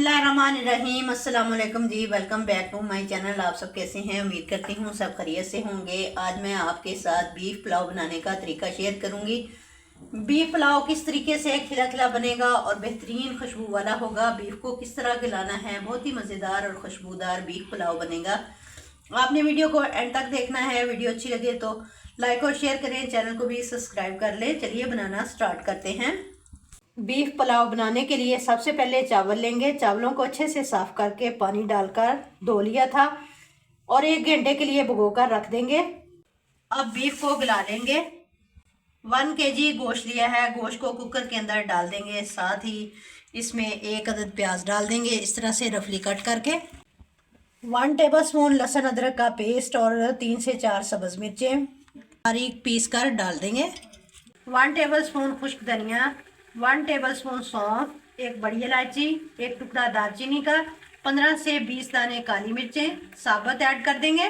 बिस्मिल्लाहिर्रहमानिर्रहीम। अस्सलाम वालेकुम जी। Welcome back to my channel. आप सब कैसे हैं? उम्मीद करती हूँ सब खैरियत से होंगे। आज मैं आपके साथ बीफ पुलाव बनाने का तरीका शेयर करूँगी। बीफ पुलाव किस तरीके से खिला खिला बनेगा और बेहतरीन खुशबू वाला होगा। बीफ को किस तरह गलाना है, बहुत ही मज़ेदार और खुशबूदार बीफ पुलाव बनेगा। आपने वीडियो को एंड तक देखना है। वीडियो अच्छी लगे तो लाइक और शेयर करें, चैनल को भी सब्सक्राइब कर लें। चलिए बनाना स्टार्ट करते हैं। बीफ पुलाव बनाने के लिए सबसे पहले चावल लेंगे। चावलों को अच्छे से साफ़ करके पानी डालकर धो लिया था और 1 घंटे के लिए भिगोकर रख देंगे। अब बीफ को गला लेंगे। 1 kg गोश्त लिया है। गोश्त को कुकर के अंदर डाल देंगे। साथ ही इसमें 1 अदद प्याज डाल देंगे, इस तरह से रफली कट करके। 1 टेबलस्पून लहसुन अदरक का पेस्ट और 3 से 4 सब्ज़ मिर्चें बारीक पीस कर डाल देंगे। 1 टेबलस्पून खुश्क धनिया, 1 टेबलस्पून सौंफ, 1 बड़ी इलायची, 1 टुकड़ा दालचीनी का, 15 से 20 दाने काली मिर्चें साबुत ऐड कर देंगे।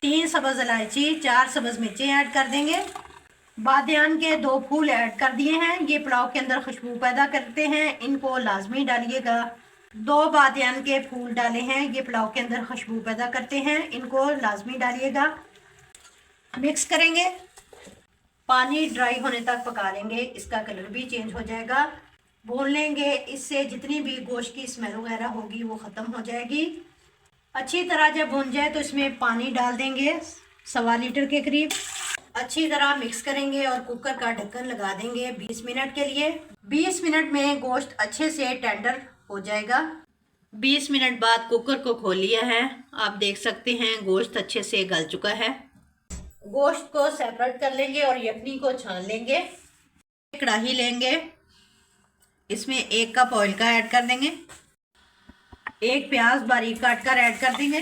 3 सब्ज़ इलायची, 4 सब्ज़ मिर्चें ऐड कर देंगे। बादियान के 2 फूल ऐड कर दिए हैं। ये पुलाव के अंदर खुशबू पैदा करते हैं, इनको लाजमी डालिएगा। 2 बादियान के फूल डाले हैं, ये पुलाव के अंदर खुशबू पैदा करते हैं, इनको लाजमी डालिएगा। मिक्स करेंगे। पानी ड्राई होने तक पका लेंगे, इसका कलर भी चेंज हो जाएगा। भून लेंगे, इससे जितनी भी गोश्त की स्मेल वगैरह होगी वो ख़त्म हो जाएगी। अच्छी तरह जब भून जाए तो इसमें पानी डाल देंगे 1.25 लीटर के करीब। अच्छी तरह मिक्स करेंगे और कुकर का ढक्कन लगा देंगे 20 मिनट के लिए। 20 मिनट में गोश्त अच्छे से टेंडर हो जाएगा। 20 मिनट बाद कुकर को खोल लिया है। आप देख सकते हैं गोश्त अच्छे से गल चुका है। गोश्त को सेपरेट कर लेंगे और यखनी को छान लेंगे। कढ़ाई लेंगे, इसमें 1 कप ऑयल का ऐड कर देंगे। 1 प्याज बारीक काट कर ऐड कर देंगे।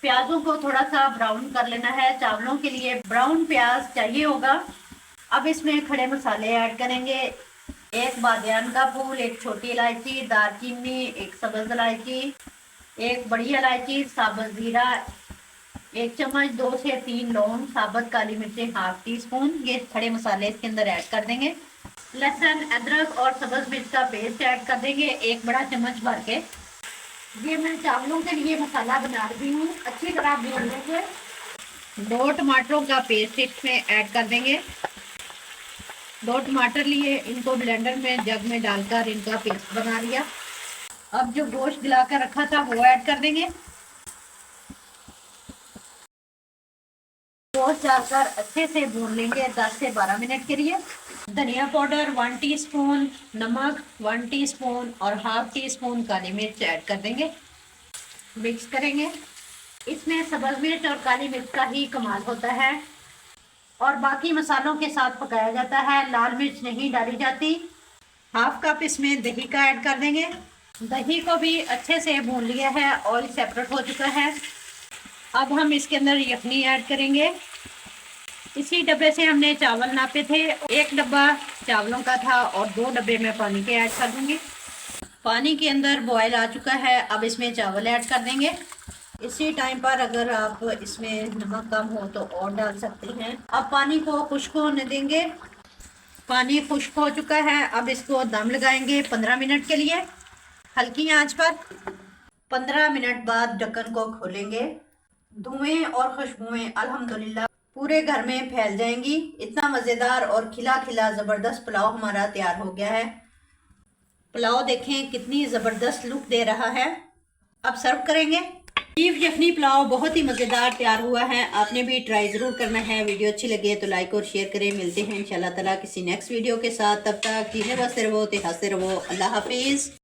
प्याजों को थोड़ा सा ब्राउन कर लेना है। चावलों के लिए ब्राउन प्याज चाहिए होगा। अब इसमें खड़े मसाले ऐड करेंगे। 1 बादियान का फूल, 1 छोटी इलायची, दालचीनी, 1 सब्ज़ इलायची, 1 बड़ी इलायची, साबुत ज़ीरा 1 चम्मच, 2 से 3 लौंग, साबुत काली मिर्चें 1/2 टीस्पून। ये खड़े मसाले इसके अंदर ऐड कर देंगे। लहसुन अदरक और सब्ज़ मिर्च का पेस्ट ऐड कर देंगे 1 बड़ा चम्मच भर के। ये मैं चावलों के लिए मसाला बना रही हूँ। अच्छी तरह भून लेंगे। 2 टमाटरों का पेस्ट इसमें ऐड कर देंगे। 2 टमाटर लिए, इनको ब्लेंडर में जग में डालकर इनका पेस्ट बना लिया। अब जो गोश्त गला कर रखा था वो ऐड कर देंगे। गोश्त डालकर अच्छे से भून लेंगे 10 से 12 मिनट के लिए। धनिया पाउडर 1 टीस्पून, नमक 1 टीस्पून और 1/2 टीस्पून काली मिर्च ऐड कर देंगे। मिक्स करेंगे। इसमें सब्ज़ मिर्च और काली मिर्च का ही कमाल होता है और बाकी मसालों के साथ पकाया जाता है। लाल मिर्च नहीं डाली जाती। 1/2 कप इसमें दही का ऐड कर देंगे। दही को भी अच्छे से भून लिया है, ऑयल सेपरेट हो चुका है। अब हम इसके अंदर यखनी ऐड करेंगे। इसी डब्बे से हमने चावल नापे थे। 1 डब्बा चावलों का था और 2 डब्बे में पानी के ऐड कर दूंगी। पानी के अंदर बॉयल आ चुका है। अब इसमें चावल ऐड कर देंगे। इसी टाइम पर अगर आप इसमें नमक कम हो तो और डाल सकते हैं। अब पानी को खुश्क होने देंगे। पानी खुश्क हो चुका है। अब इसको दम लगाएंगे 15 मिनट के लिए हल्की आंच पर। 15 मिनट बाद ढक्कन को खोलेंगे। धुएं और खुशबुएं अल्हम्दुलिल्लाह पूरे घर में फैल जाएंगी। इतना मज़ेदार और खिला खिला ज़बरदस्त पुलाव हमारा तैयार हो गया है। पुलाव देखें कितनी ज़बरदस्त लुक दे रहा है। अब सर्व करेंगे। बीफ यखनी पुलाव बहुत ही मज़ेदार तैयार हुआ है। आपने भी ट्राई ज़रूर करना है। वीडियो अच्छी लगे तो लाइक और शेयर करें। मिलते हैं इंशाल्लाह ताला किसी नेक्स्ट वीडियो के साथ। तब तक जीने बसते रहो, हंसते रहो। अल्लाह हाफिज़।